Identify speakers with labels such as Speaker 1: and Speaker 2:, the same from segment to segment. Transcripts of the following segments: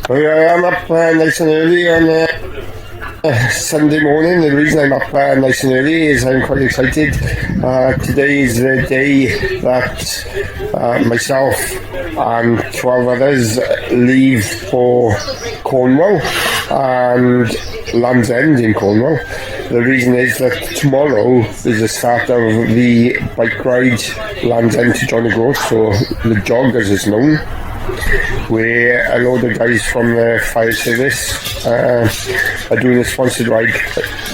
Speaker 1: Well, I am up nice and early on Sunday morning. The reason I'm up nice and early is I'm quite excited. Today is the day that myself and 12 others leave for Cornwall and Land's End in Cornwall. The reason is that tomorrow is the start of the bike ride Land's End to John O'Groats, so Lejog as it's known, where a load of guys from the fire service are doing a sponsored ride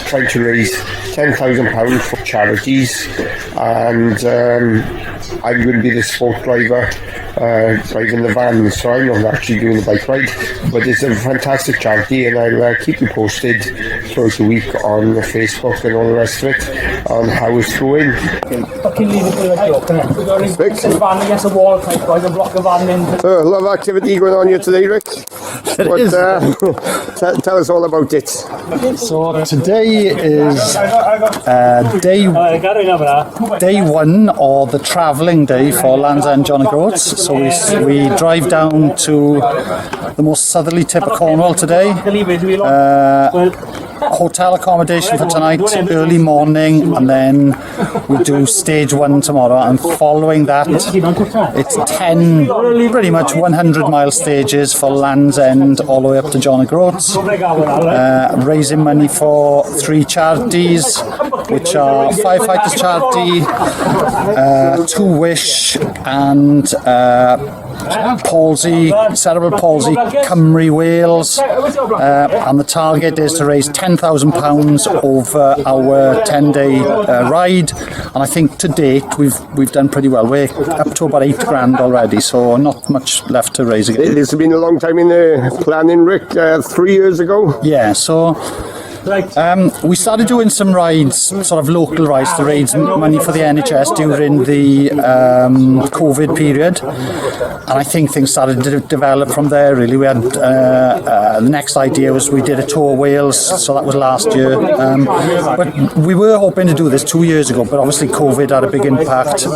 Speaker 1: trying to raise £10,000 for charities, and I'm going to be the sport driver driving the van, so I'm not actually doing the bike ride, but it's a fantastic charity, and I'll keep you posted throughout the week on Facebook and all the rest of it on how it's going.
Speaker 2: Fucking leave it to the joke, innit? It's a van against a wall type, like a block of van in.
Speaker 1: A lot of activity going on here today, Rick. Tell us all about it.
Speaker 3: So today is day one, or the travelling day for Land's End John O'Groats. So we drive down to the most southerly tip of Cornwall today. Hotel accommodation for tonight, early morning, and then we do stage one tomorrow, and following that it's 10 pretty much 100-mile stages for Land's End all the way up to John O'Groats, raising money for 3 charities, which are Firefighters charity, 2 Wish, and cerebral palsy Cymru Wales, and the target is to raise £10,000 over our 10-day ride, and I think to date we've done pretty well. We're up to about £8,000 already, so not much left to raise again.
Speaker 1: This has been a long time in the planning, Rick. 3 years ago.
Speaker 3: Yeah, so we started doing some rides, sort of local rides, to raise money for the NHS during the COVID period, and I think things started to develop from there. Really, we had the next idea was we did a tour of Wales, so that was last year. But we were hoping to do this 2 years ago, but obviously COVID had a big impact.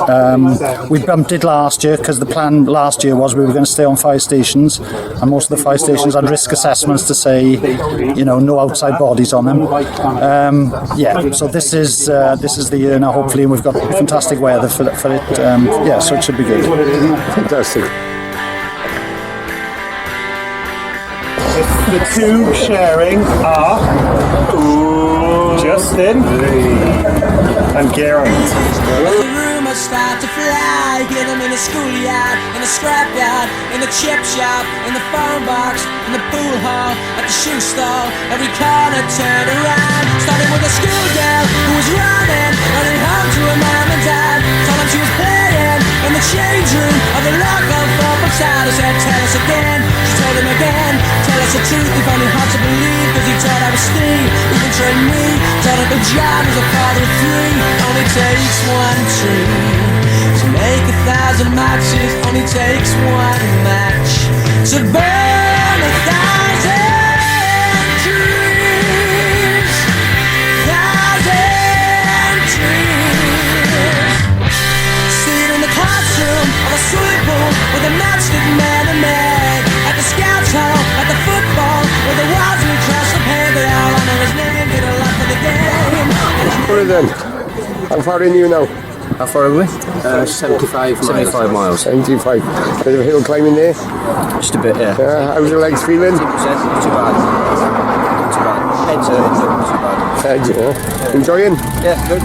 Speaker 3: We bumped it last year because the plan last year was we were going to stay on fire stations, and most of the fire stations had risk assessments to say, no outside bodies on them. So this is the year now, hopefully, and we've got fantastic weather for it. So it should be good.
Speaker 1: Fantastic.
Speaker 4: The 2 sharing are Justin and Geraint.
Speaker 5: Start to fly, get them in the schoolyard, in the scrapyard, in the chip shop, in the phone box, in the pool hall, at the shoe store, every corner turned around. Starting with a schoolgirl who was running home to her mom and dad. Told them she was playing in the change room of the local football side. I said, tell us again. She told him again, tell us the truth. He found it hard to believe, cause he thought I was Steve. Even trained me, thought Uncle John was a father of 3. Only takes 1 tree to make 1,000 matches, only takes 1 match to burn 1,000 trees. 1,000 trees. Sitting in the classroom of a swimming pool with a matchstick man and man. At the scouts hall, at the football, where the walls we crossed the pay. They all honor his name, did a lot for the game.
Speaker 1: Well then, how far in you now?
Speaker 6: How far are we? 75 miles.
Speaker 1: 75. Bit of hill climbing there?
Speaker 6: Just a bit, yeah.
Speaker 1: How's your legs feeling?
Speaker 6: 10%, not too bad. Not too bad. Head's hurting, not too bad.
Speaker 1: Head, yeah. Enjoying?
Speaker 6: Yeah, good.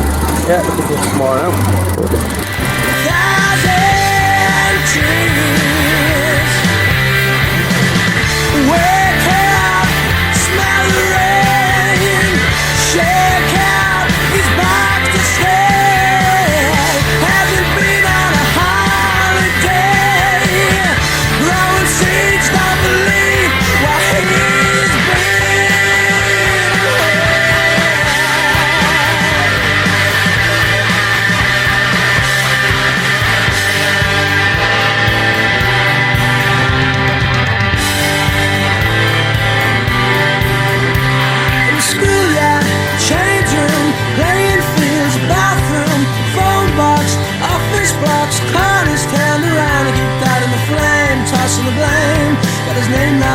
Speaker 6: Yeah, looking forward to tomorrow now.
Speaker 5: 1,000 trees. Wake up, smell the rain. Shake out, he's back to stay.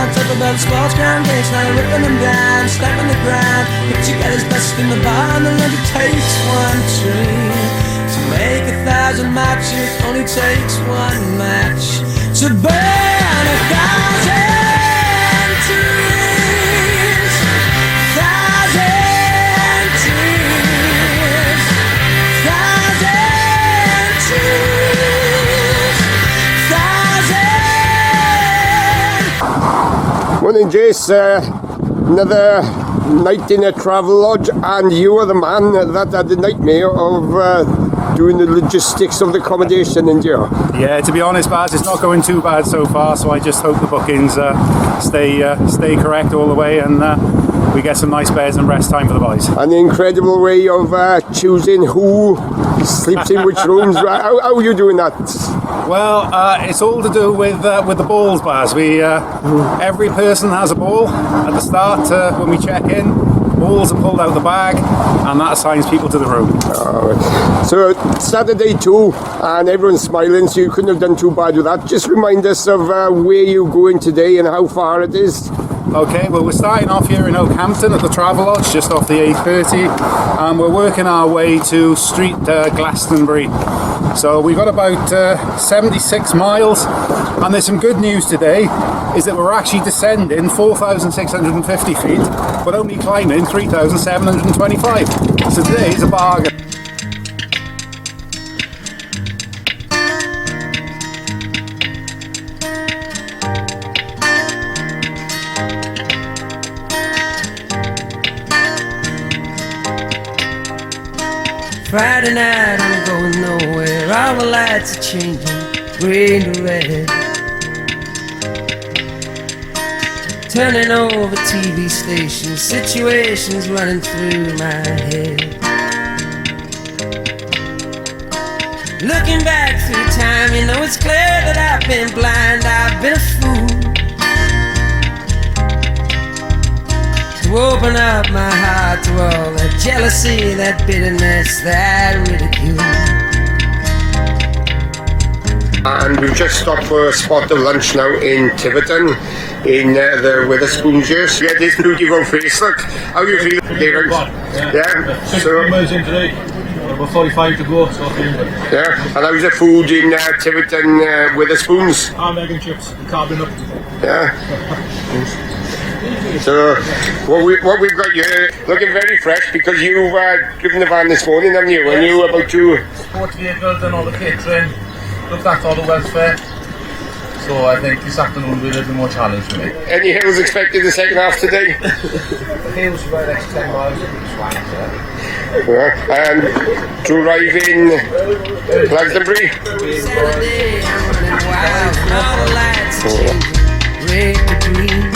Speaker 5: crowd, talk about the sports ground, gates, now ripping them down, stamping the ground. Picture get his best in the bar, and the it takes one tree to make 1,000 matches. Only takes one match to burn 1,000 trees. 1,000 trees. 1,000 trees. 1,000.
Speaker 1: Morning, Jace. Another night in a travel lodge, and you are the man that had the nightmare of doing the logistics of the accommodation in here.
Speaker 7: Yeah, to be honest, Baz, it's not going too bad so far, so I just hope the bookings stay correct all the way, and we get some nice beds and rest time for the boys.
Speaker 1: An incredible way of choosing who sleeps in which rooms. How are you doing that?
Speaker 7: Well, it's all to do with the balls, Baz. Every person has a ball at the start when we check in. Balls are pulled out the bag, and that assigns people to the room.
Speaker 1: So Saturday too, and everyone's smiling, so you couldn't have done too bad with that. Just remind us of where you're going today and how far it is.
Speaker 7: Okay, well, we're starting off here in Oakhampton at the Travelodge, just off the A30, and we're working our way to Street Glastonbury. So we've got about 76 miles, and there's some good news today, is that we're actually descending 4,650 feet, but only climbing 3,725. So today is a bargain.
Speaker 5: Friday night, I'm going nowhere. All the lights are changing, green to red. Turning over TV stations, situations running through my head. Looking back through time, you know it's clear that I've been blind, I've been a fool. To open up my heart to all that jealousy, that bitterness, that ridicule.
Speaker 1: And we've just stopped for a spot of lunch now in Tiverton, in the Witherspoons. Yes, yeah, this beautiful face. Look, how do you feel, David? Yeah.
Speaker 8: 60 miles in today. About 45 to go, so feeling good.
Speaker 1: Yeah. And how's the food in Tiverton, Witherspoons?
Speaker 8: Ham, egg and chips, carbon up.
Speaker 1: Yeah. So what we've got here, looking very fresh, because you've driven the van this morning, haven't you? And you were about to...
Speaker 8: Sports vehicles and all the catering, looked after all the welfare. So I think this afternoon will be a little more challenge for me.
Speaker 1: Any hills expected the second half today?
Speaker 8: The hills for the next 10 miles.
Speaker 1: Yeah. And to arrive in Glastonbury?
Speaker 5: Saturday, I'm running wild, and all the lights are changing, red to green.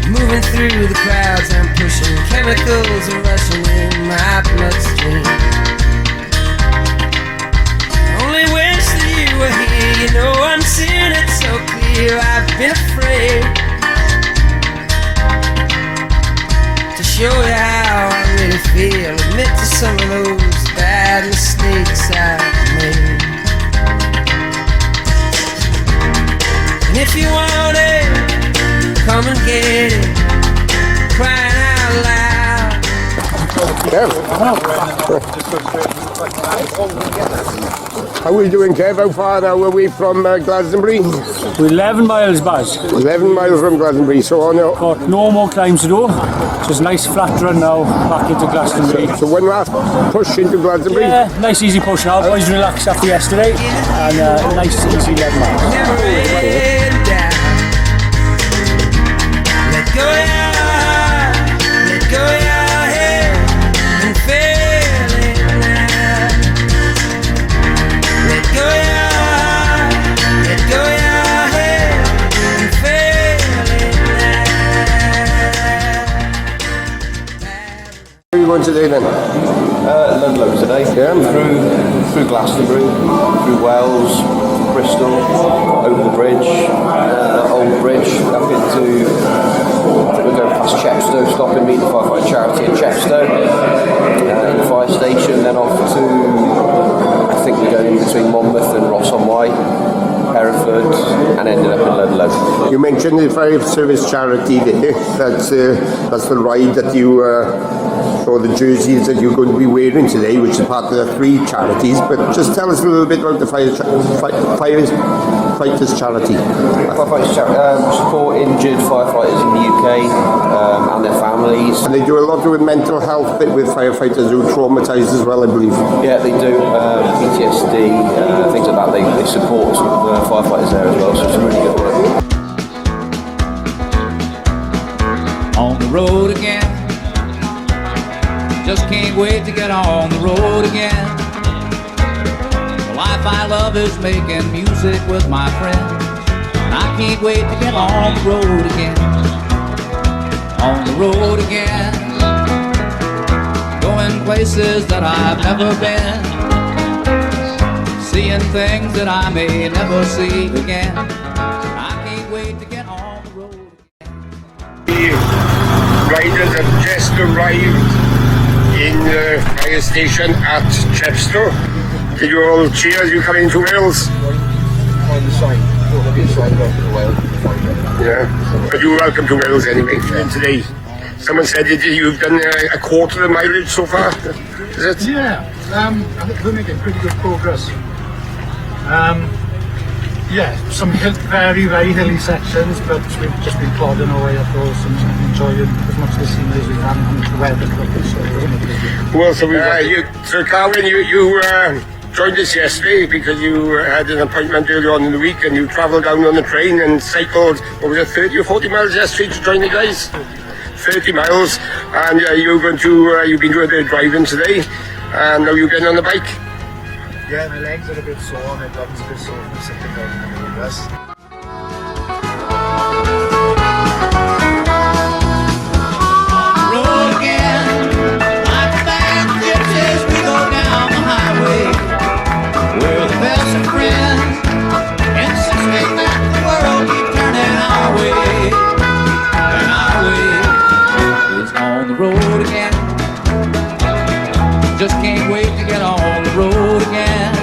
Speaker 5: Moving through the crowds, I'm pushing, chemicals are rushing in my bloodstream. Only wish that you were here, you know I'm seeing it so clear. I've been afraid to show you how I really feel, admit to some of those bad mistakes I've made. And if you want it, come and get it, crying out loud.
Speaker 1: How are we doing, Kev? How far now are we from Glastonbury?
Speaker 2: We're 11 miles, Baz.
Speaker 1: 11 miles from Glastonbury, so on now.
Speaker 2: Got no more climbs to do. Just a nice flat run now, back into Glastonbury.
Speaker 1: So one last push into Glastonbury?
Speaker 2: Yeah, nice easy push now. Boys relaxed after yesterday, and nice easy 11 miles.
Speaker 5: Never end down. Let go your heart, let go your head, and feel it now. Let go your heart, let go your head, and feel it now.
Speaker 1: Where are you going today then?
Speaker 6: Ludlow today.
Speaker 1: Yeah.
Speaker 6: Through Glastonbury, through Wales, Bristol, over the bridge, Old Bridge, up into, we're going past Chepstow, stopping meet the firefighter charity at Chepstow, in the fire station, then off to, I think we're going in between Monmouth and Ross on Wye, Hereford, and ended up in Ludlow.
Speaker 1: You mentioned the fire service charity there. That's the ride that you, or the jerseys that you're going to be wearing today, which is part of the 3 charities. But just tell us a little bit about the firefighters charity.
Speaker 6: Firefighters support injured firefighters in the UK and their families.
Speaker 1: And they do a lot with mental health with firefighters who are traumatised as well, I believe.
Speaker 6: Yeah, they do. PTSD, things like that. They support firefighters there as well, so it's really good work.
Speaker 5: On the road again, just can't wait to get on the road again. The life I love is making music with my friends, and I can't wait to get on the road again. On the road again, going places that I've never been, seeing things that I may never see again. I can't wait to get on the road again.
Speaker 1: The riders have just arrived in the fire station at Chepstow. Did you all cheer as you come into Wales? Yeah, but you're welcome to Wales anyway. And today, someone said that you've done a quarter of the mileage so far. Is it?
Speaker 2: Yeah, I think we're making pretty good progress. Yeah, some very, very hilly sections, but we've just been plodding our way up those and enjoying as much of the scenery as we can, and the weather's lovely, so it doesn't make a difference.
Speaker 1: Well, so Carwyn, you joined us yesterday because you had an appointment earlier on in the week, and you travelled down on the train and cycled, what was it, 30 or 40 miles yesterday to join the guys? 30 miles, and you've been doing a bit of driving today, and now you're getting on the bike.
Speaker 2: Yeah, my legs are a bit sore, my bum's a bit sore from sitting down in the bus.
Speaker 5: Road again, like the band gypsies, we go down the highway. We're the best of friends, insisting that the world keep turning our way. And our way is on the road again. Just can't wait to get on the road again.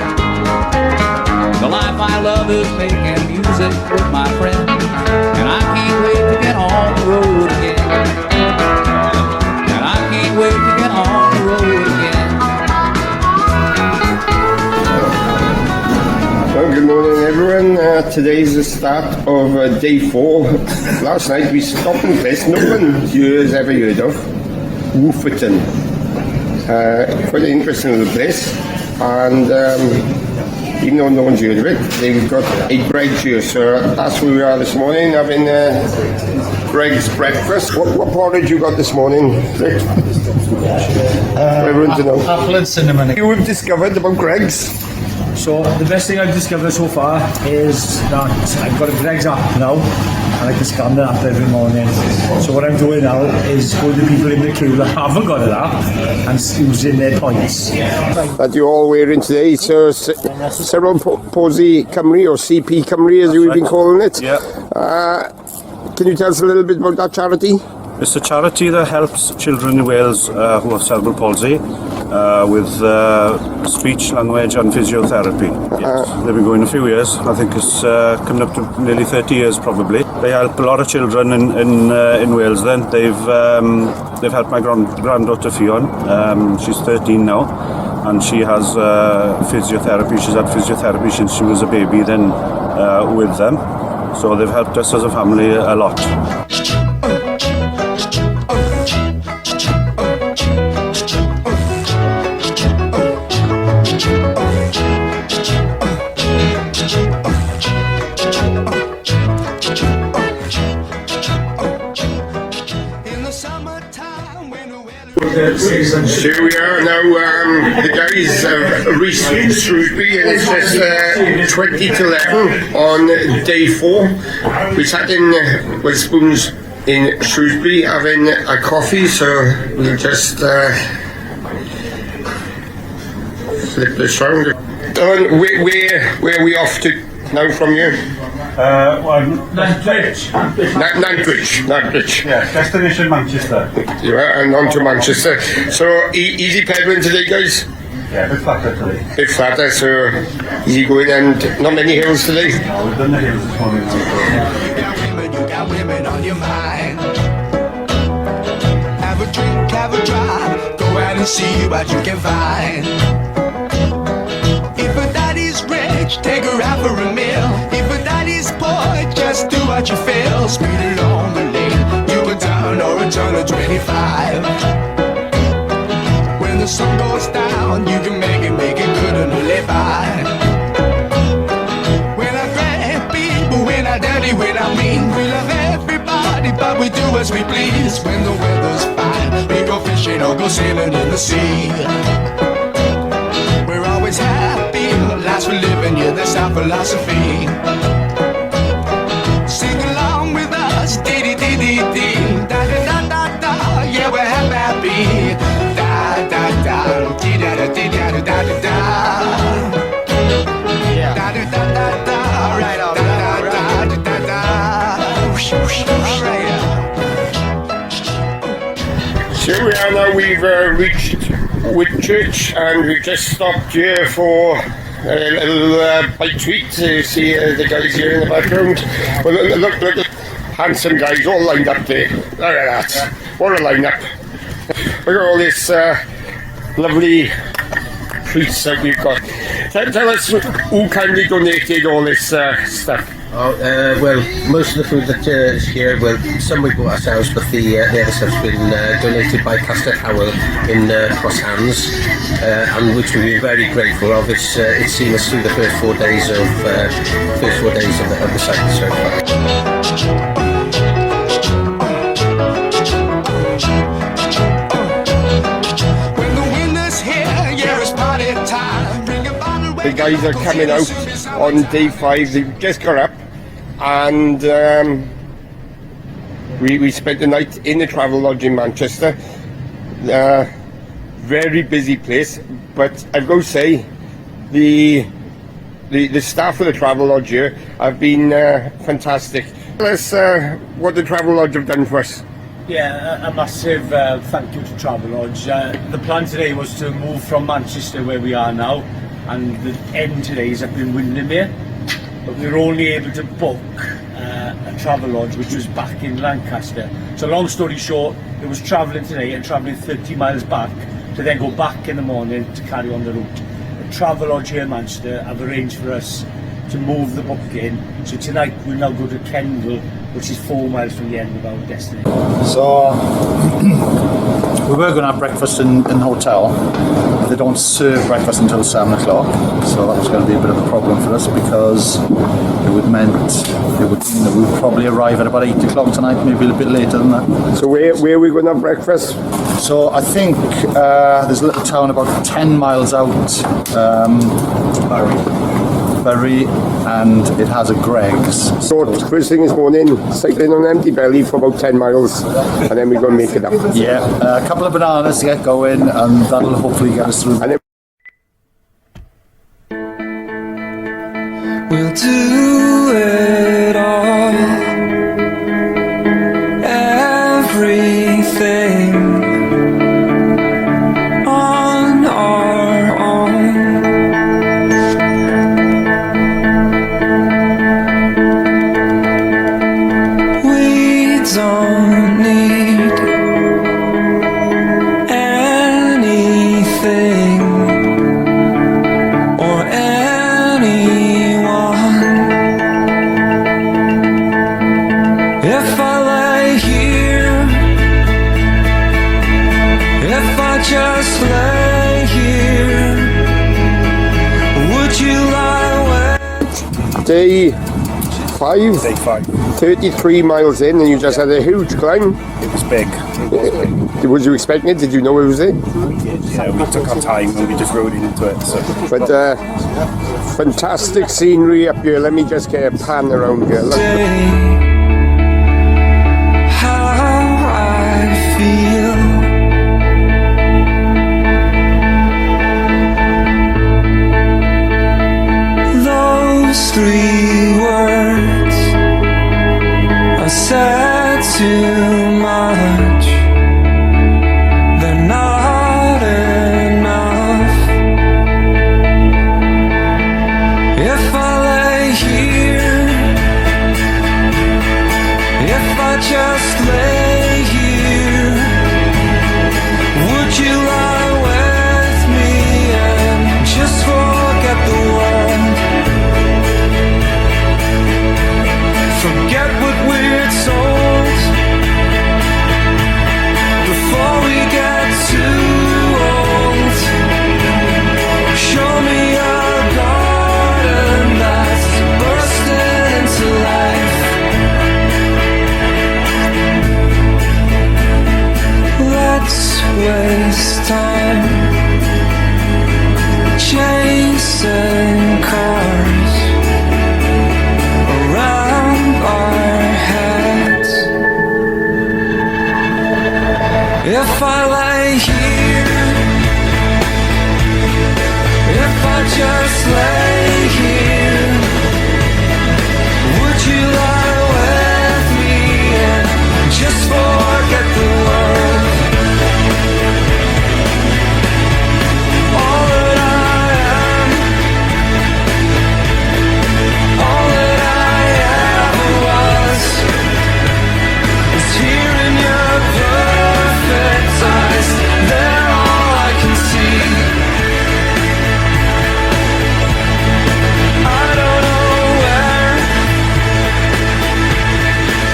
Speaker 5: The life I love is making music with my friends, and I can't wait to get on the road again. And I can't wait to get on the road again.
Speaker 1: Well, good morning everyone. Today's the start of day 4. Last night we stopped in a place no one here has ever heard of, Wooferton. Quite an interesting little place, and even though no one's heard of it, they've got a Greg's here, so that's where we are this morning, having Greg's breakfast. What porridge you got this morning, Rick? For everyone to know.
Speaker 2: Apple and cinnamon.
Speaker 1: You have discovered about Greg's?
Speaker 2: So the best thing I've discovered so far is that I've got a Greg's app now, and I can scan the app every morning. So what I'm doing now is going to people in the queue that haven't got an app and using their points.
Speaker 1: That you're all wearing today, so several Posey Cymru, or CP Cymru as you've been calling it.
Speaker 7: Yeah.
Speaker 1: Can you tell us a little bit about that charity?
Speaker 7: It's a charity that helps children in Wales who have cerebral palsy with speech, language and physiotherapy. Yes. They've been going a few years. I think it's coming up to nearly 30 years probably. They help a lot of children in Wales then. They've helped my granddaughter Fionn. She's 13 now, and she has physiotherapy. She's had physiotherapy since she was a baby then with them. So they've helped us as a family a lot.
Speaker 1: So we are now, the guys have reached Shrewsbury, and it's just 20 to 11 on day 4. We sat in Spoons in Shrewsbury having a coffee, so we'll just flip this round. Where are we off to now from you?
Speaker 4: Nantwich.
Speaker 1: Nantwich.
Speaker 4: Yeah, destination Manchester.
Speaker 1: Yeah, and on to Manchester. So easy pedaling today, guys?
Speaker 2: Yeah, a bit flatter today.
Speaker 1: Bit flatter, so easy going, and not many hills today.
Speaker 2: We've done the hills this morning.
Speaker 9: You got women on your mind. Have a drink, have a drive. Go out and see what you can find. If a daddy's rich, take her out for a meal. If a daddy's poor, just do what you feel. Speed along the lane. You can turn or a turn of 25. When the sun goes down, you can make it good and live by. When I grab people, when I dirty, when I mean, we love everybody, but we do as we please. When the weather's fine, we go fishing or go sailing in the sea. We're always happy, lives we're living, yeah, that's our philosophy. Sing along with us, dee-dee-dee-dee-dee, da-da-da-da-da, yeah, we're happy. Da-da-da, dee-da-da-dee-da-da-da-da. Yeah. Da-da-da-da-da, right on, da-da-da-da-da.
Speaker 1: So we are now, we've reached Whitchurch, and we've just stopped here for a little bite to eat to see the guys here in the background. Well, look, handsome guys all lined up there. Look at that, what a lineup. Look at all this lovely treats that we've got. Tell us who kindly donated all this stuff.
Speaker 6: Well, most of the food that is here, well, some we bought ourselves, but the other stuff's been donated by Pastor Howell in Cross Hands, and which we've been very grateful of. It's seen us through the first 4 days of the cycle so far.
Speaker 1: The guys are coming out on day 5. They've just got up, and we spent the night in the Travel Lodge in Manchester. Very busy place, but I've got to say the staff of the Travel Lodge here have been fantastic. Tell us what the Travel Lodge have done for us.
Speaker 2: Yeah, a massive thank you to Travel Lodge. The plan today was to move from Manchester, where we are now, and the end today is up in Windermere, but we were only able to book a Travel Lodge which was back in Lancaster. So long story short, it was travelling today and travelling 30 miles back to then go back in the morning to carry on the route. The Travel Lodge here in Manchester have arranged for us to move the booking, so tonight we'll now go to Kendal, which is 4 miles from the end of our destination.
Speaker 3: So we were going to have breakfast in the hotel, but they don't serve breakfast until 7 o'clock, so that was going to be a bit of a problem for us, because it would mean that we would probably arrive at about 8 o'clock tonight, maybe a bit later than that.
Speaker 1: So where are we going to have breakfast?
Speaker 3: So I think there's a little town about 10 miles out, Bury, and it has a Greg's.
Speaker 1: So first thing this morning, cycling on an empty belly for about 10 miles, and then we're going to make it up.
Speaker 3: Yeah, a couple of bananas to get going, and that'll hopefully get us through.
Speaker 1: And then
Speaker 5: we'll do it all, everything on our own. We don't need anything or anyone. If I lay here, if I just lay here, would you lie with?
Speaker 1: day 5,
Speaker 4: Day 5.
Speaker 1: 33 miles in, and you just had a huge climb.
Speaker 4: It was big.
Speaker 1: Was you expecting it? Did you know it was there?
Speaker 4: Yeah, we took our time and we just rode into it. So.
Speaker 1: But fantastic scenery up here. Let me just get a pan around here. Look.
Speaker 5: How I feel. Those 3 words are said too much. They're not enough. just lay here, would you lie with me and just forget the world? Forget what we're told before we get too old. Show me a garden that's bursting into life. Let's waste time chasing cars around our heads. If I lay here, if I just lay here, would you lie with me and just forget the world? All that I am, all that I ever was, is here in your perfect eyes. They're all I can see. I don't know where,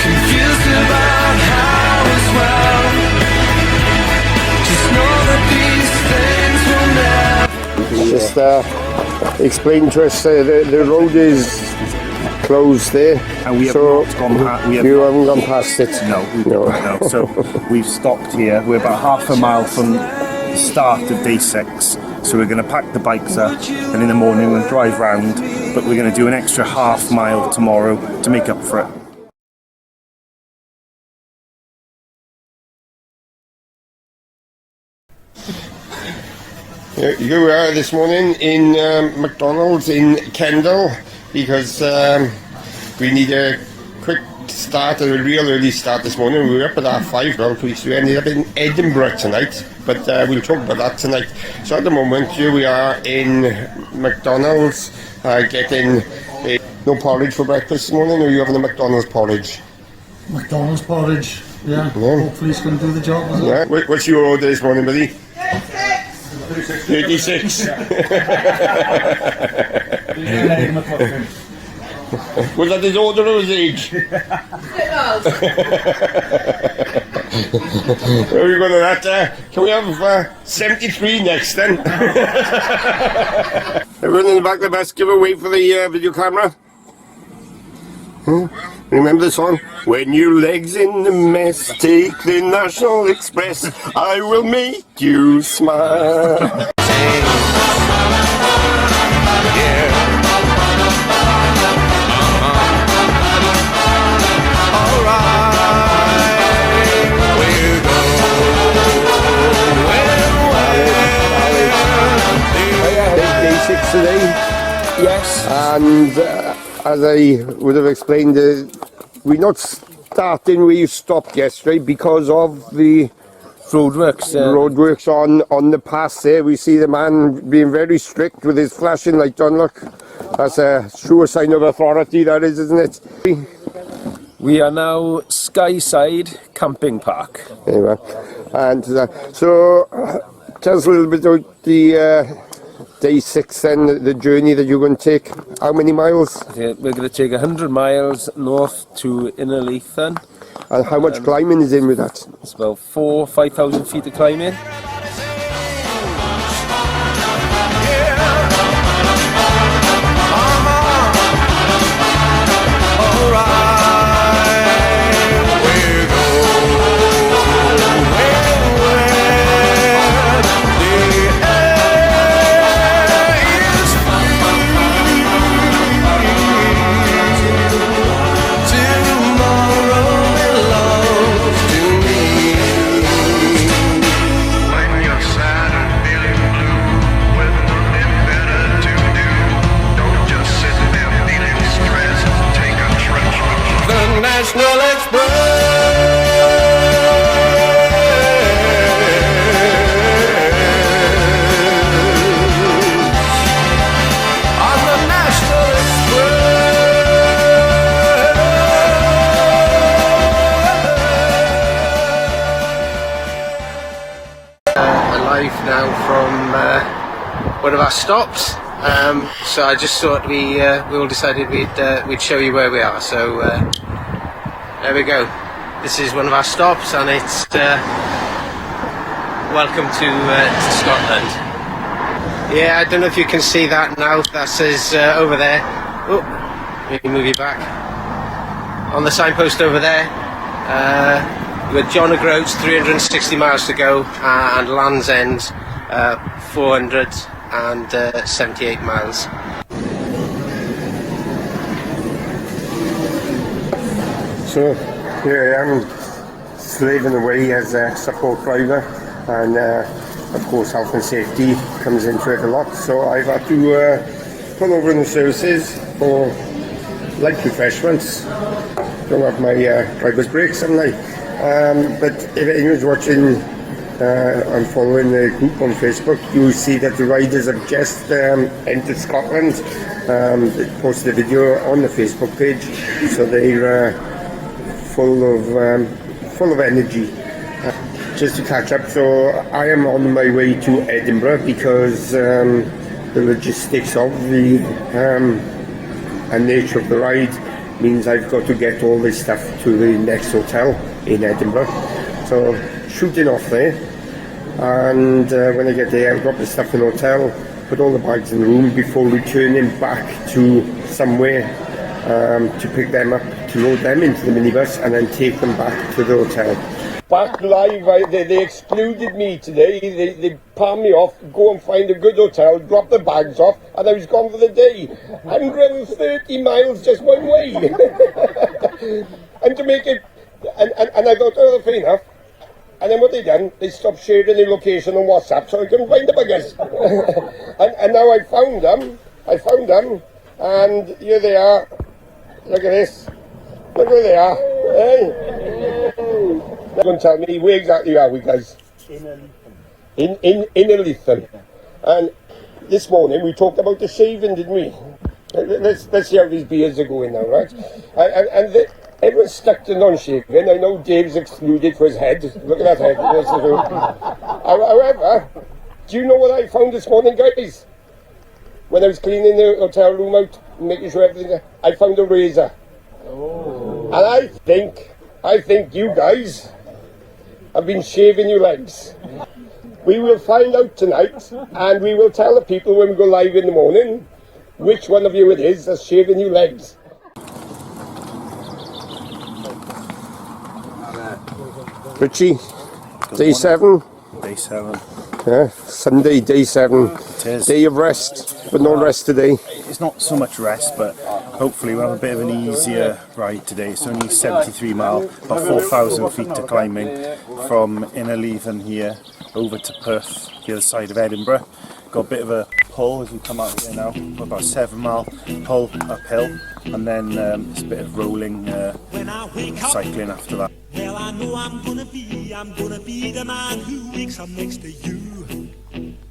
Speaker 5: confused about how as well. Just know that these things will never.
Speaker 1: Just explain to us, the road is closed there.
Speaker 4: And we have
Speaker 1: so
Speaker 4: not gone past.
Speaker 1: you haven't gone past it.
Speaker 4: No, no. So we've stopped here. We're about half a mile from the start of day 6. So we're going to pack the bikes up, and in the morning we'll drive round. But we're going to do an extra half mile tomorrow to make up for it.
Speaker 1: You were this morning in McDonald's in Kendal because we need a quick start, a real early start this morning. We were up at our 5 now, so we ended up in Edinburgh tonight, but we'll talk about that tonight. So at the moment, here we are in McDonald's getting no porridge for breakfast this morning, or are you having a McDonald's porridge?
Speaker 2: McDonald's porridge, yeah. Hopefully it's going to do the job.
Speaker 1: Yeah. What's your order this morning, buddy? 36. Was that his order or his age? Where are we going to that? Can we have 73 next then? Everyone in the back of the bus, give a wave for the video camera. Remember the song? When your leg's in the mess, take the National Express. I will make you smile. Day 6 today.
Speaker 6: Yes.
Speaker 1: And as I would have explained, we're not starting where you stopped yesterday because of the roadworks on the pass there. We see the man being very strict with his flashing light on. Look, that's a sure sign of authority, that is, isn't it?
Speaker 6: We are now Skyside Camping Park.
Speaker 1: There you are. And so tell us a little bit about the day 6 then, the journey that you're going to take. How many miles?
Speaker 6: We're going to take 100 miles north to Innerleithen.
Speaker 1: And how much climbing is in with that?
Speaker 6: It's about 5,000 feet of climbing.
Speaker 10: now from one of our stops. So I just thought we all decided we'd show you where we are. So there we go. This is one of our stops, and it's welcome to Scotland. Yeah, I don't know if you can see that now. That says over there. Oh, let me move you back. On the signpost over there, with John O'Groats, 360 miles to go, and Land's End, 478 miles.
Speaker 1: So here I am, slaving away as a support driver, and of course health and safety comes into it a lot, so I've had to pull over in the services for light refreshments. Don't have my driver's brakes, haven't I? But if anyone's watching and following the group on Facebook, you will see that the riders have just entered Scotland. They posted a video on the Facebook page, so they're full of energy. Just to catch up, so I am on my way to Edinburgh because the logistics of the and nature of the ride means I've got to get all this stuff to the next hotel in Edinburgh. So shooting off there, and when I get there I'll drop the stuff in the hotel, put all the bags in the room before returning back to somewhere to pick them up, to load them into the minibus and then take them back to the hotel. Back live, they excluded me today. They palmed me off, go and find a good hotel, drop the bags off, and I was gone for the day. 130 miles just one way. And to make it, and I thought, oh, fair enough. And then what they done, they stopped sharing the location on WhatsApp, so I couldn't find the buggers. and now I found them, and here they are. Look at this. Look where they are. Hey. Don't tell me where exactly are we, guys? In Elitham. And this morning we talked about the shaving, didn't we? Let's see how these beers are going now, right? And everyone's stuck to non-shaving. I know Dave's excluded for his head. Look at that head. However, do you know what I found this morning, guys? When I was cleaning the hotel room out, making sure everything, I found a razor. Oh. And I think you guys have been shaving your legs. We will find out tonight, and we will tell the people when we go live in the morning which one of you it is that's shaving your legs. Richie, day 7.
Speaker 4: Day 7.
Speaker 1: Yeah, Sunday, day 7.
Speaker 4: It is.
Speaker 1: Day of rest, but no rest today.
Speaker 4: It's not so much rest, but hopefully we'll have a bit of an easier ride today. It's only 73 mile, about 4,000 feet to climbing from Innerleithen here over to Perth, the other side of Edinburgh. Got a bit of a pull as we come out here now, about 7 mile pull uphill, and then it's a bit of rolling cycling after that.
Speaker 9: Well, I know I'm gonna be the man who wakes up next to you.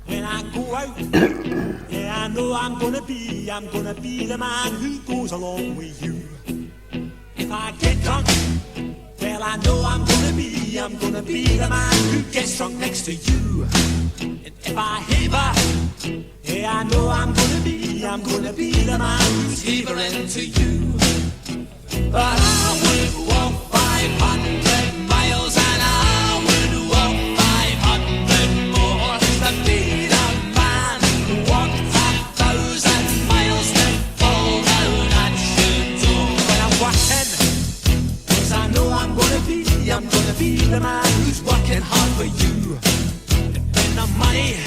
Speaker 9: When I go out, yeah, I know I'm gonna be the man who goes along with you. If I get drunk, well, I know I'm gonna be the man who gets drunk next to you. And if I haver, yeah, I know I'm gonna be the man who's havering to you. But I would walk 500 miles and I would walk 500 more to be the man who walked 1,000 miles to fall down at your door. When I'm walking, 'cause I know I'm gonna be the man who's working hard for you. And when the money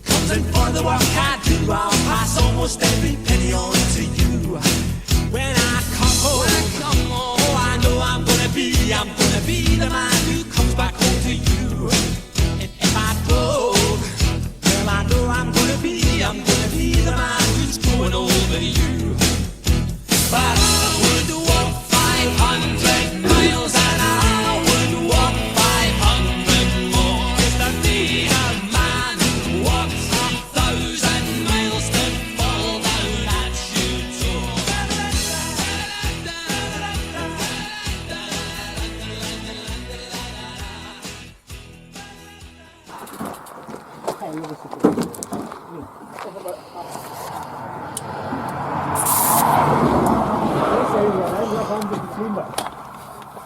Speaker 9: comes in for the work I do, I'll pass almost every penny on to you. When I come home, oh, I know I'm gonna be the man who comes back home to you. And if I broke, well, I know I'm gonna be the man who's going over you. But I would walk 500 miles and I would walk 500 more just to be a man who walks 1,000 miles to fall down at your door.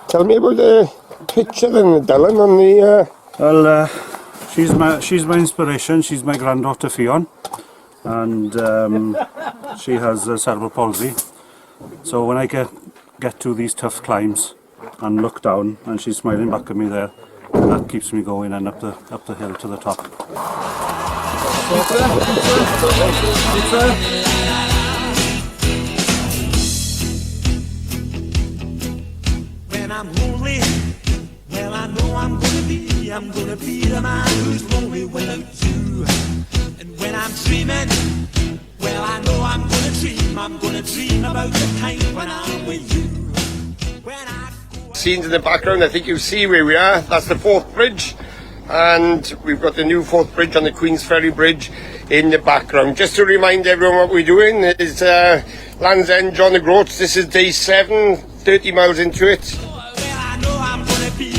Speaker 1: Tell me about the picture then, Dylan, on the...
Speaker 4: Well, she's my inspiration. She's my granddaughter Fionn, and she has cerebral palsy. So when I get to these tough climbs and look down, and she's smiling back at me there, that keeps me going and up the hill to the top.
Speaker 9: When I'm lonely, well I know I'm gonna be the man who's lonely without you. And when I'm dreaming, well I know I'm gonna dream about the time when I'm with you. When I go
Speaker 1: Scenes in the background, I think you see where we are. That's the Forth Bridge, and we've got the new Forth Bridge on the Queen's Ferry Bridge in the background. Just to remind everyone what we're doing is Land's End, John O'Groats. This is day 7, 30 miles into it.
Speaker 9: well I know I'm gonna be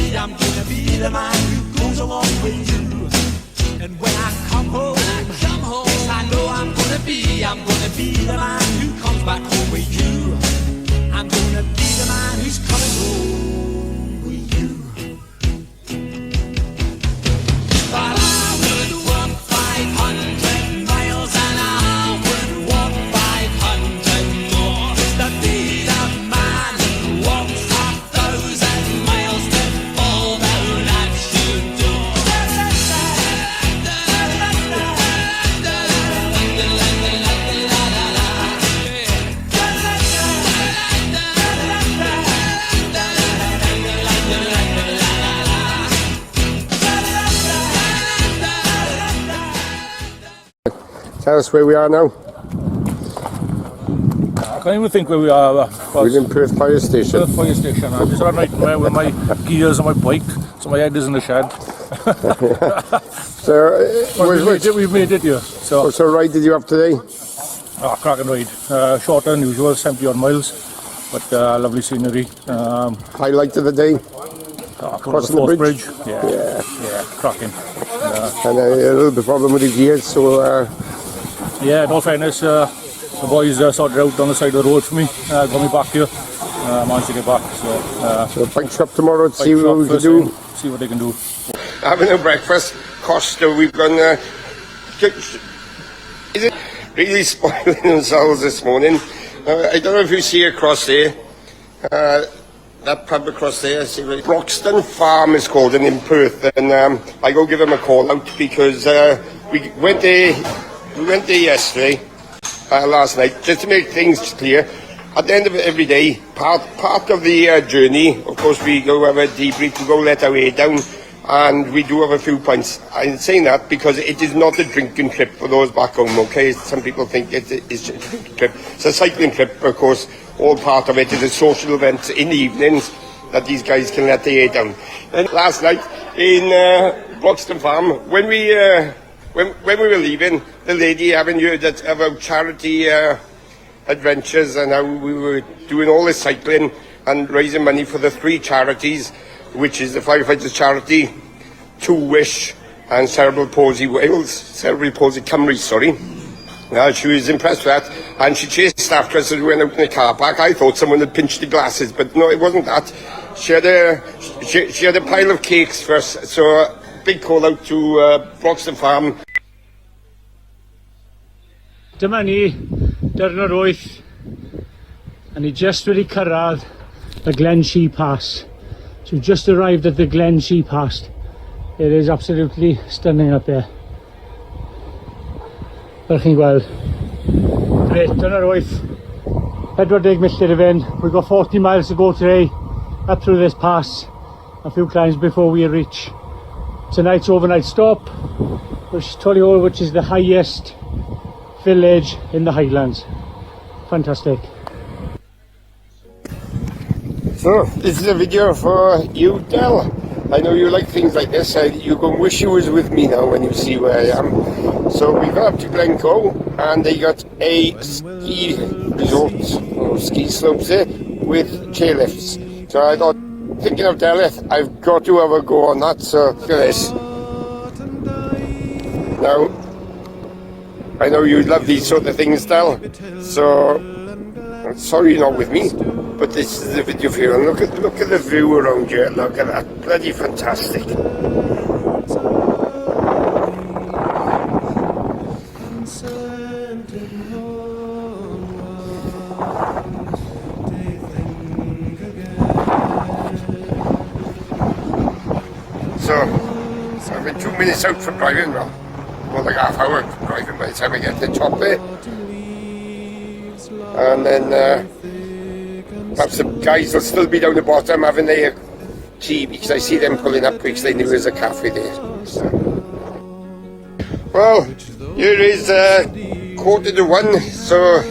Speaker 9: the man who goes along with you. And when I come home, yes, I know I'm gonna be the man who comes back home with you. I'm gonna be the man who's coming home with you. But I would walk 500 miles and I would walk 500 more to be the man who walks 1,000 miles to fall down at your door.
Speaker 1: Tell us where we are now.
Speaker 2: I can't even think where we are.
Speaker 1: We're in Perth Fire Station.
Speaker 2: The fire station. I'm just on a nightmare with my gears on my bike, so my head is in the shed.
Speaker 1: So,
Speaker 2: We've made it here. So,
Speaker 1: what sort of ride did you have today?
Speaker 2: cracking ride. Shorter than usual, 70 odd miles, but lovely scenery.
Speaker 1: Highlight of the day?
Speaker 2: Crossing the Forth Bridge. Yeah, cracking.
Speaker 1: And a little bit problem with the gears, so...
Speaker 2: Yeah, in all fairness, the boys sorted out on the side of the road for me, got me back here, managed to get back.
Speaker 1: So bike shop tomorrow to see what we can do.
Speaker 2: See what they can do.
Speaker 1: Having a breakfast, Costa, we've gone... is it really spoiling themselves this morning? I don't know if you see across there, that pub across there, see where Broxton Farm is called in Perth, and I go give them a call out because we went there yesterday, last night, just to make things clear. At the end of every day, part of the journey, of course, we go have a debrief, we go let our hair down, and we do have a few pints. I'm saying that because it is not a drinking trip for those back home, okay? Some people think it is a drinking trip. It's a cycling trip, of course. All part of it is a social event in the evenings that these guys can let their hair down. And last night in Broxton Farm, when we were leaving, the lady having heard that about charity adventures and how we were doing all this cycling and raising money for the 3 charities, which is the Firefighters Charity, 2 Wish, and Cerebral Palsy Wales, Cerebral Palsy Cymru, sorry. She was impressed with that, and she chased after us as we went out in the car park. I thought someone had pinched the glasses, but no, it wasn't that. She had a pile of cakes for us, so big call out to Broxton Farm.
Speaker 2: Dyma ni, Dyrnod 8, and he just wedi cyrraedd the Glen Shee Pass. So we've just arrived at the Glen Shee Pass. It is absolutely stunning up there. Fel chi'n gweld. Great, Dyrnod 8. 40 milltir i fynd. We've got 40 miles to go today, up through this pass. A few climbs before we reach tonight's overnight stop, which is Tullyhole, which is the highest village in the Highlands. Fantastic.
Speaker 1: So, this is a video for you, Del. I know you like things like this. You're going to wish you was with me now when you see where I am. So we got up to Glencoe, and they got a ski resort, or ski slopes there, with chairlifts. So I thought, thinking of Delith, I've got to have a go on that, so look at this. Now, I know you love these sort of things, Del, so Sorry you're not with me, but this is the video for you. And look at the view around here. Look at that, bloody fantastic. So I've been 2 minutes out for driving now. More like half hour for driving by the time I get to the top there. And then perhaps the guys will still be down the bottom having their tea, because I see them pulling up quick, because they knew there's a cafe there. So. Well, here is 1:45, so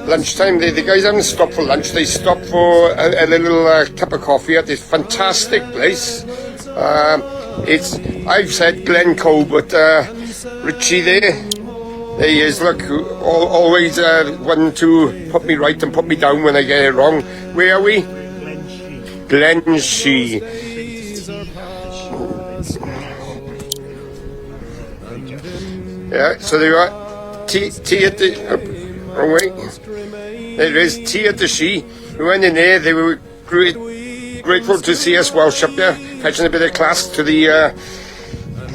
Speaker 1: lunchtime. The guys haven't stopped for lunch. They stopped for a little cup of coffee at this fantastic place. I've said Glencoe, but Richie there he is. Look, always one to put me right and put me down when I get it wrong. Where are we? Glenshee. Yeah, so there you are. Tea at the... wrong way. There it is, tea at the Shee. We went in there, they were grateful to see us Welsh up there, fetching a bit of class to the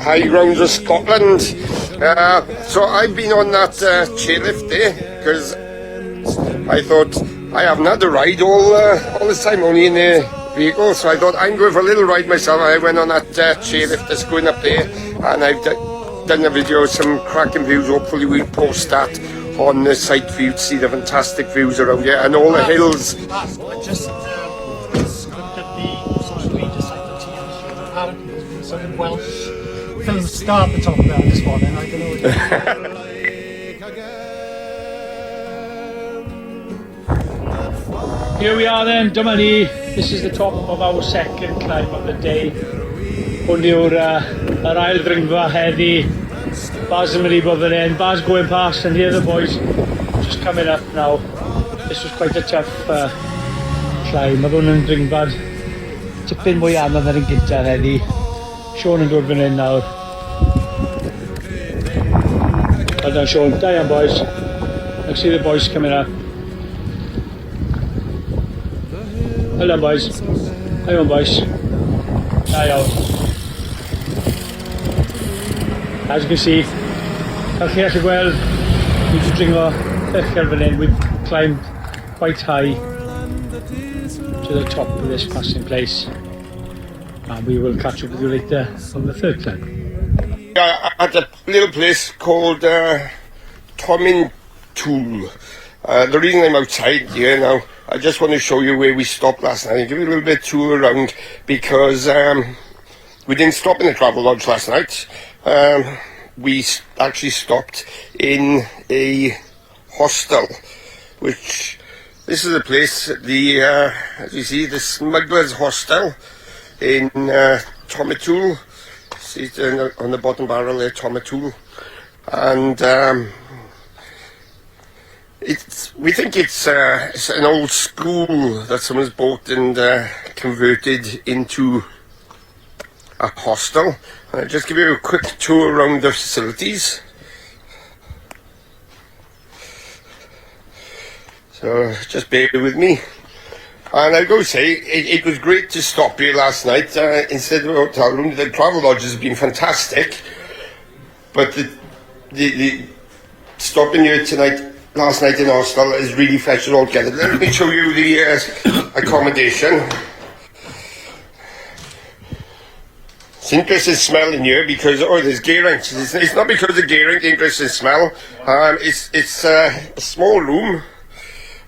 Speaker 1: high grounds of Scotland. So I've been on that chairlift there, because I thought I haven't had a ride all this time, only in the vehicle, so I thought I'm going for a little ride myself. I went on that chairlift that's going up there, and I've done a video, some cracking views. Hopefully we'll post that on the site for you to see the fantastic views around here and all the hills.
Speaker 3: I just looked at the social media site for tea. Apparently there's been some Welsh film star at the top there this morning. I don't know. Here we are then, dyma ni. This is the top of our second climb of the day. Hwn yw'r ail ddringfa heddi. Baz yn mynd I bod fan hyn. Baz going past, and here the boys just coming up now. This was quite a tough climb. Mae hwn yn dringfad tipyn mwy anodd ar yn gyntaf heddi. Sean yn dod fan hyn nawr. Well done, Sean. Da iawn, boys. I see the boys coming up. Well done, boys. Da iawn, boys. Da iawn. As you can see, fel chi gallu gweld, ni wedi dringo uchel fan hyn. We've climbed quite high to the top of this passing place, and we will catch up with you later on the third climb.
Speaker 1: At a little place called Tomintoul. The reason I'm outside here now, I just want to show you where we stopped last night and give you a little bit of tour around, because we didn't stop in the travel lodge last night. We actually stopped in a hostel, which this is a place, as you see, the Smugglers Hostel in Tomintoul. See it on the bottom barrel there, Tomintoul, and we think it's an old school that someone's bought and converted into a hostel. I'll just give you a quick tour around the facilities. So just bear with me. And I'll go say, it was great to stop here last night instead of a hotel room. The travel lodges have been fantastic, but the stopping here last night in hostel is really fresh all together. Let me show you the accommodation. It's interesting smell in here because there's gearing. It's not because of gearing, the interesting smell. It's a small room,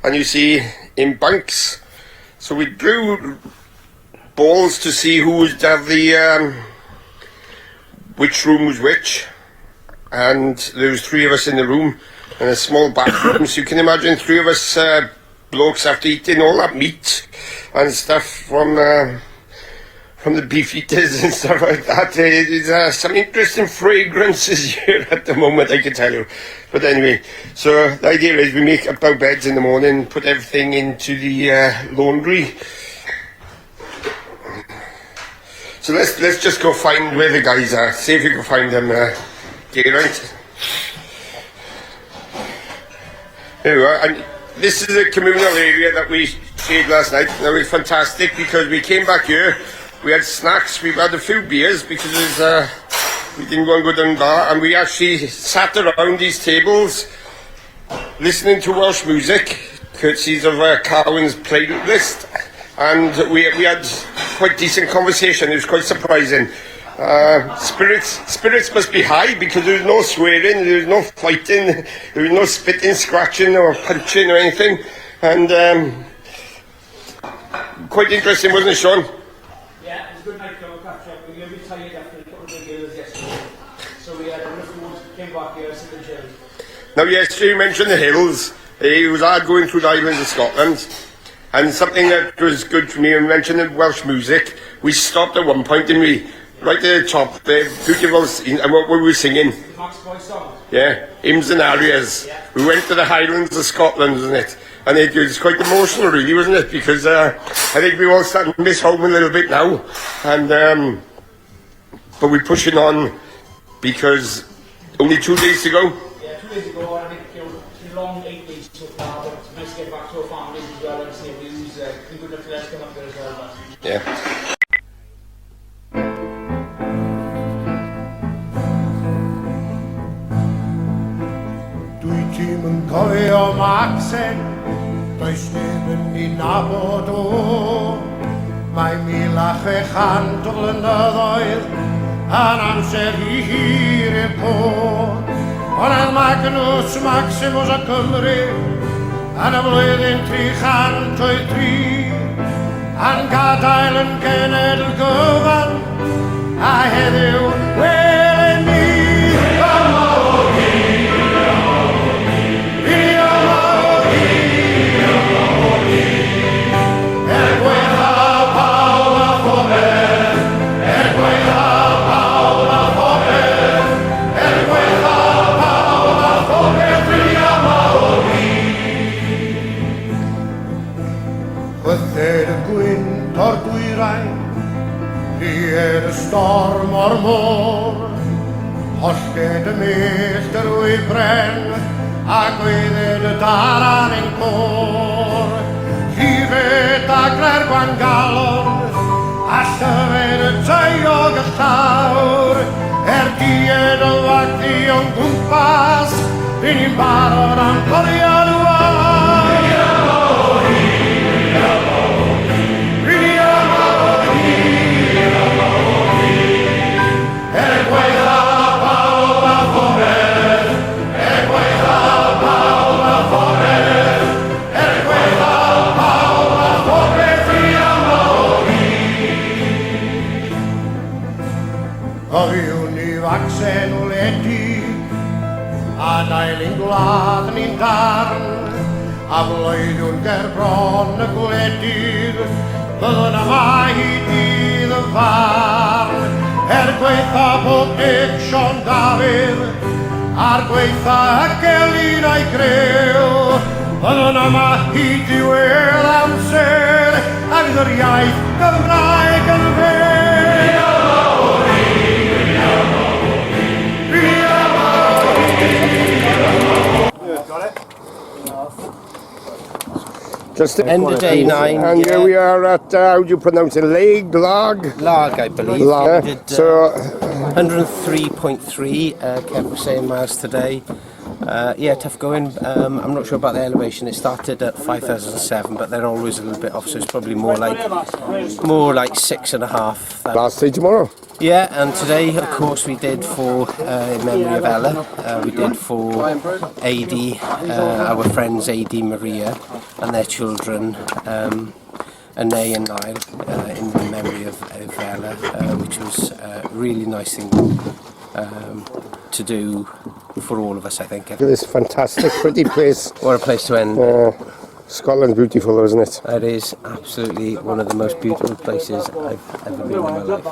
Speaker 1: and you see in bunks. So we drew balls to see who would have the which room was which, and there was 3 of us in the room and a small bathroom. So you can imagine 3 of us blokes after eating all that meat and stuff from the beef eaters and stuff like that. There's some interesting fragrances here at the moment, I can tell you. But anyway, so the idea is we make up our beds in the morning, put everything into the laundry. So let's just go find where the guys are. See if we can find them. Geraint. There we are. And this is a communal area that we stayed last night. It was fantastic because we came back here, we had snacks, we had a few beers because it was, we didn't go down the bar, and we actually sat around these tables listening to Welsh music, courtesies of Carwyn's playlist, and we had quite decent conversation. It was quite surprising. Spirits must be high because there was no swearing, there was no fighting, there was no spitting, scratching or punching or anything, and quite interesting, wasn't it, Sean?
Speaker 2: Yeah, it was a good night, Joe. Catch up. We were a bit tired after a couple of big girls yesterday, so we had a little came back here, sit and chill.
Speaker 1: Now, yesterday you mentioned the hills. It was hard going through the Highlands of Scotland, and something that was good for me, I mentioned the Welsh music. We stopped at one point, didn't we? Right at the top, the beautiful, and what we were singing.
Speaker 2: Max Boy song.
Speaker 1: Yeah, hymns and arias.
Speaker 2: Yeah.
Speaker 1: We went to the Highlands of Scotland, wasn't it? And it was quite emotional, really, wasn't it? Because I think we all starting to miss home a little bit now, and but we're pushing on because only 2 days to go.
Speaker 2: Yeah, 2 days ago, I think it's a long 8 weeks so far, but it's nice to get back to our families as well and see news. Good enough for us to come up there as well. But.
Speaker 1: Yeah.
Speaker 11: Dwi ti'm yn cofio Macsen, does neb yn ei nabod o. Mae 1600 o flynyddoedd yn amser hi hir i'r pod. Ond el Magnus Maximus o Cymru yn y flwyddyn 303 yn gadael yn genedl gyfan a heddiw welen ni. Chwythed y gwyn o'r dwyrain, hir y storm o'r môr, holled y mellt yr wybren, a gwedded y daran ein côr. Llifed a gler gwangalon, a llyfed y teiog y llawr, died o wagdi o'n gwmpas, rydyn ni'n barod am coliad o Accent wledig a nael ein gwlad ni'n darn a flwyddwn ger bron y gwledydd byddwn yma i dydd y farn gweitha bob Dick Sion Dafydd a'r gweitha y gelyn a'i grew byddwn yma i diwedd amser ac yr iaith Gymraeg yn fyw.
Speaker 1: Just
Speaker 10: End of day 9.
Speaker 1: And here we are at, how do you pronounce it? Lag,
Speaker 10: I believe.
Speaker 1: Lag.
Speaker 10: We did,
Speaker 1: So
Speaker 10: 103.3 kept saying miles today. Yeah, tough going. I'm not sure about the elevation. It started at 5,007, but they're always a little bit off, so it's probably more like 6.5.
Speaker 1: Last day tomorrow.
Speaker 10: Yeah, and today, of course, we did for in memory of Ella. We did for AD, our friends AD Maria and their children, Anay and Niall, in memory of Ella, which was a really nice thing to do for all of us, I think.
Speaker 1: Look at this fantastic, pretty place.
Speaker 10: What a place to end.
Speaker 1: Scotland's beautiful, isn't it?
Speaker 10: It is absolutely one of the most beautiful places I've ever been in my life.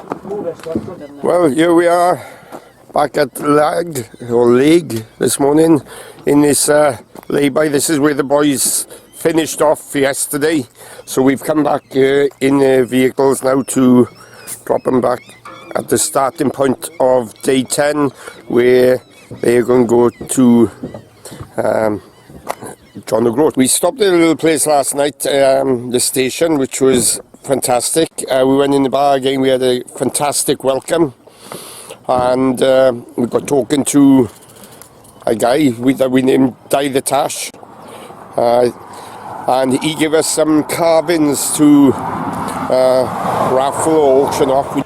Speaker 1: Well, here we are back at Lag this morning in this lay-by. This is where the boys finished off yesterday. So we've come back in the vehicles now to drop them back at the starting point of day 10, where they're going to go to John O'Groat. We stopped at a little place last night, the station, which was fantastic. We went in the bar again, we had a fantastic welcome, and we got talking to a guy that we named Di the Tash, and he gave us some carvings to raffle or auction off.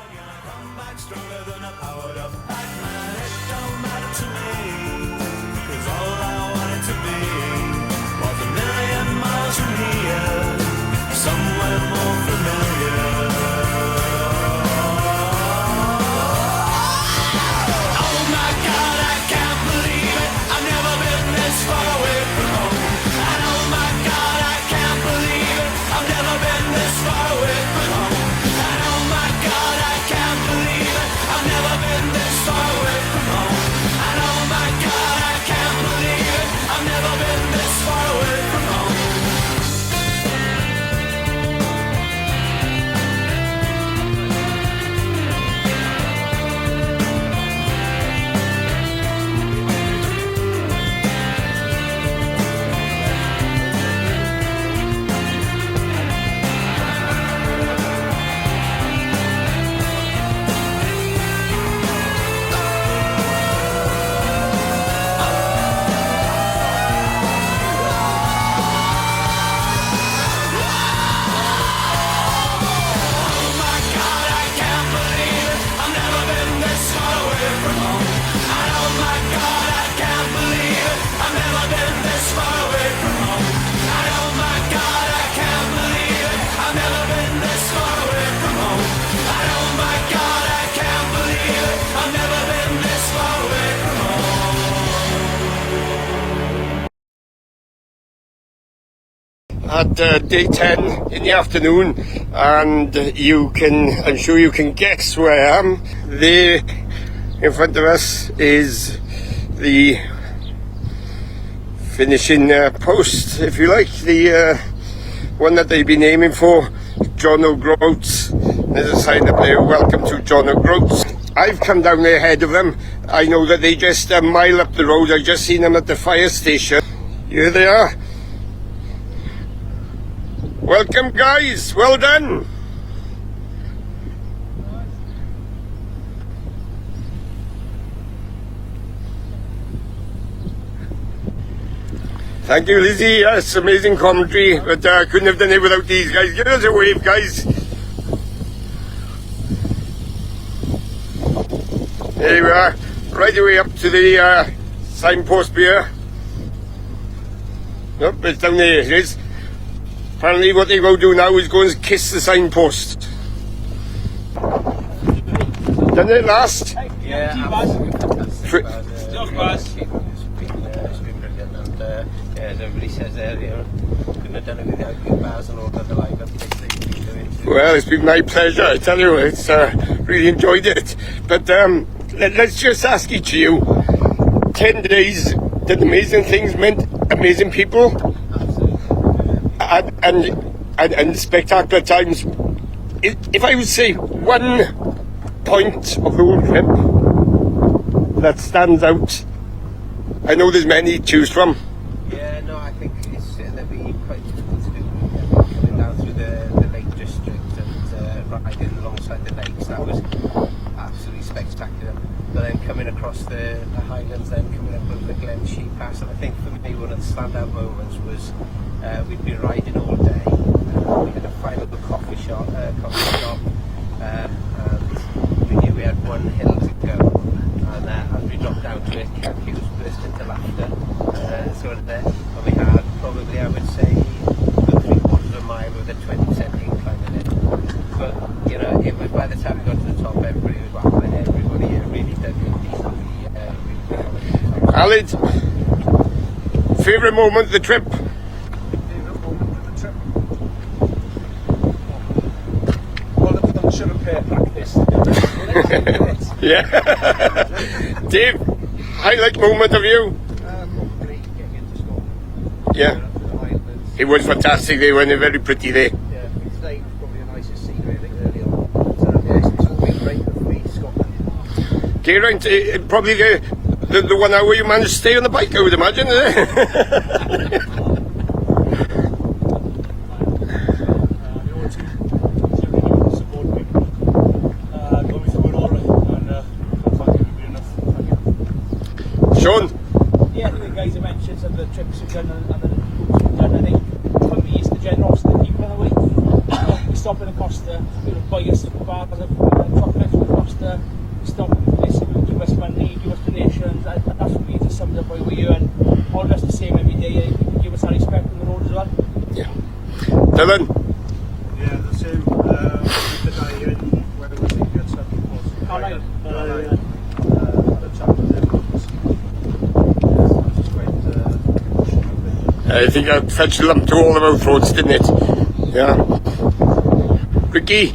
Speaker 1: At day 10 in the afternoon, and I'm sure you can guess where I am. There in front of us is the finishing post, if you like, the one that they've been aiming for, John O'Groat's. There's a sign up there, welcome to John O'Groat's. I've come down there ahead of them. I know that they just a mile up the road. I've just seen them at the fire station. Here they are. Welcome guys, well done. Thank you, Lizzie. Yes, amazing commentary, but I couldn't have done it without these guys. Give us a wave, guys. There we are, right away up to the signpost here. Nope, it's down there, it is. Apparently what they go do now is go and kiss the signpost. Done it last?
Speaker 10: Yeah, as everybody says earlier, couldn't have done it without good bars and all the like.
Speaker 1: Well, it's been my pleasure, I tell you, it's really enjoyed it. But let's just ask each of you, 10 days did amazing things, meant amazing people, and spectacular times. If I would say one point of the whole trip that stands out, I know there's many to choose from.
Speaker 10: Yeah, no, I think it's that'd be quite difficult to do. Coming down through the Lake District and riding alongside the lakes, that was absolutely spectacular. But then coming across the Highlands, then coming up over the Glen Shee Pass, and I think for me one of the standout moments was we'd been riding all day. We had a final coffee shop, and we knew we had one hill to go. And as we dropped down to it, Kathy was burst into laughter. And we had probably, I would say, about 3/4 of a mile with a 20% incline in it. But you know, it was by the time we got to the top, everybody was laughing. Everybody really did decently.
Speaker 1: Alid, favourite moment of the trip?
Speaker 2: Favourite moment of the trip? All of them should have paid practice.
Speaker 1: Yeah. Dave, highlight moment of you?
Speaker 6: Great getting into Scotland.
Speaker 1: Yeah. It was fantastic. They went very pretty there.
Speaker 6: Yeah, today was probably the nicest scenery I think early on. So yeah, it's all been great for me, Scotland.
Speaker 1: Okay, right. Probably the 1 hour you managed to stay on the bike, I would imagine.
Speaker 12: Sean?
Speaker 2: Yeah, the guys have mentioned some of the trips we've done and the routes we've done. I think for me, it's the generosity of people in a way. We stop in a Costa, we would buy us bars of chocolates from Costa. We stop in places, we give us money, give us donations, and that's what we just summed up why we're here. And all of us the same every day. They give us our respect on the road as well.
Speaker 12: Yeah. Dylan?
Speaker 4: Yeah, the same. The guy in where was he? Had something close.
Speaker 2: All right.
Speaker 4: Had a chat with him. Just quite
Speaker 12: I think I fetched a lump to all the road roads, didn't it? Yeah. Ricky?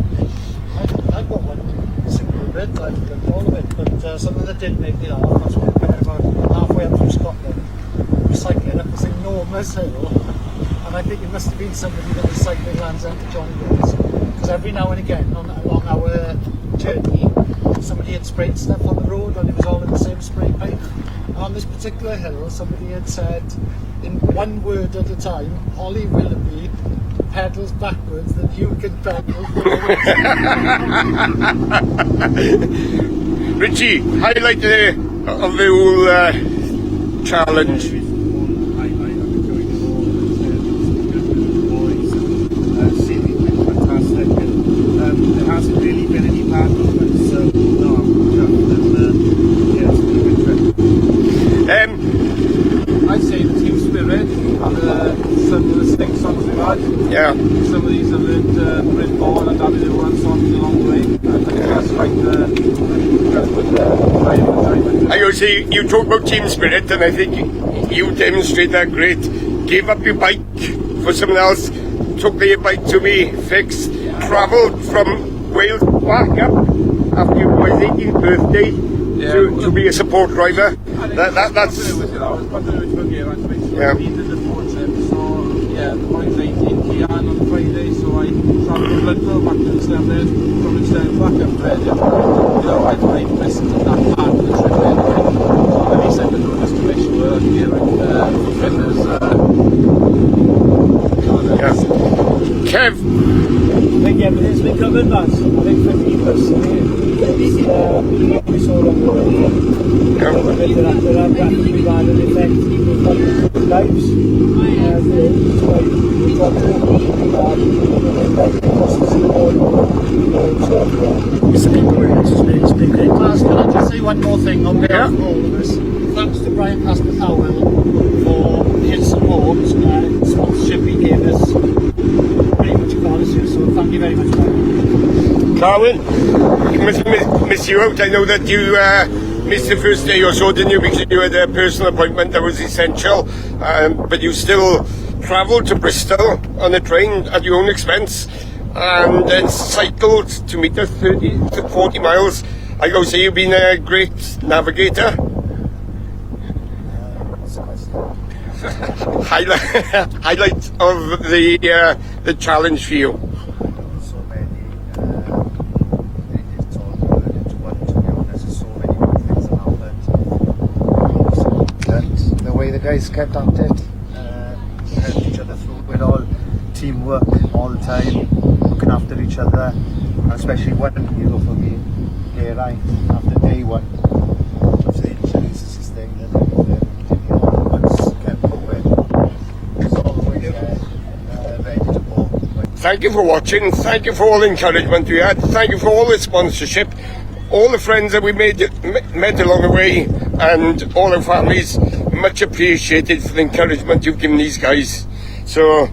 Speaker 3: I've got one single bit, I've done all of it, but something that did make me laugh, that's when we were about halfway up through Scotland, we were cycling up this enormous hill, and I think it must have been somebody that was cycling Land's End to Johnny Woods, because every now and again along our journey, somebody had sprayed stuff on the road and it was all in the same spray paint. And on this particular hill, somebody had said, in one word at a time, Ollie Willoughby pedals backwards that you can pedal forwards.
Speaker 12: Richie, highlight of the whole challenge.
Speaker 4: There hasn't really been any bad moments, so no, I'm chuffed and yeah, it's been a good trip.
Speaker 8: I'd say the team spirit, some of the sticks songs we've had.
Speaker 12: Yeah.
Speaker 8: Some of these have learned Brit Ball and David Owen songs along the way. I think that's quite
Speaker 12: I go say, you talk about team spirit, and I think you demonstrate that great. Gave up your bike for someone else, took their bike to be fixed, travelled from Wales back up after your boy's 18th birthday to be a support driver. That's
Speaker 8: yeah. The 4 trips, so yeah, the boys 18 Kian on Friday, so I travelled Bloodville back to Instead, from Instead back up there. You know, I'd made listen to that part of the trip anyway. So at least I could do just to make sure I'm here and fitness.
Speaker 12: Kev?
Speaker 2: I think everything's been covered, lads. I think for me personally, it's we saw on the way. There have rapidly had an effect on people's lives. It's been great, class. Can I just say one more thing on behalf of all of us? Thanks to Brian Pastor Powell for his support and sponsorship he gave us. Pretty much got us here, so thank you very much, Brian.
Speaker 12: Carwyn, miss you out. I know that you missed the first day or so, didn't you, because you had a personal appointment that was essential, but you still travelled to Bristol on a train at your own expense and then cycled to meet us 30 to 40 miles. I go say you've been a great navigator. Highlight of the challenge for you.
Speaker 3: So many, it's all turned into one, to be honest. There's so many good things that happened. And the way the guys kept at it, helped each other through with all teamwork all the time, looking after each other, and especially one hero for me, Geraint, after day one, after the injuries, this is thing that kept going. It's always ready to go.
Speaker 12: Thank you for watching. Thank you for all the encouragement we had. Thank you for all the sponsorship, all the friends that we met along the way, and all our families. Much appreciated for the encouragement you've given these guys. So,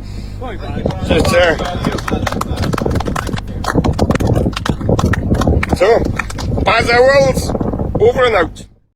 Speaker 12: Baz Owls, over and out.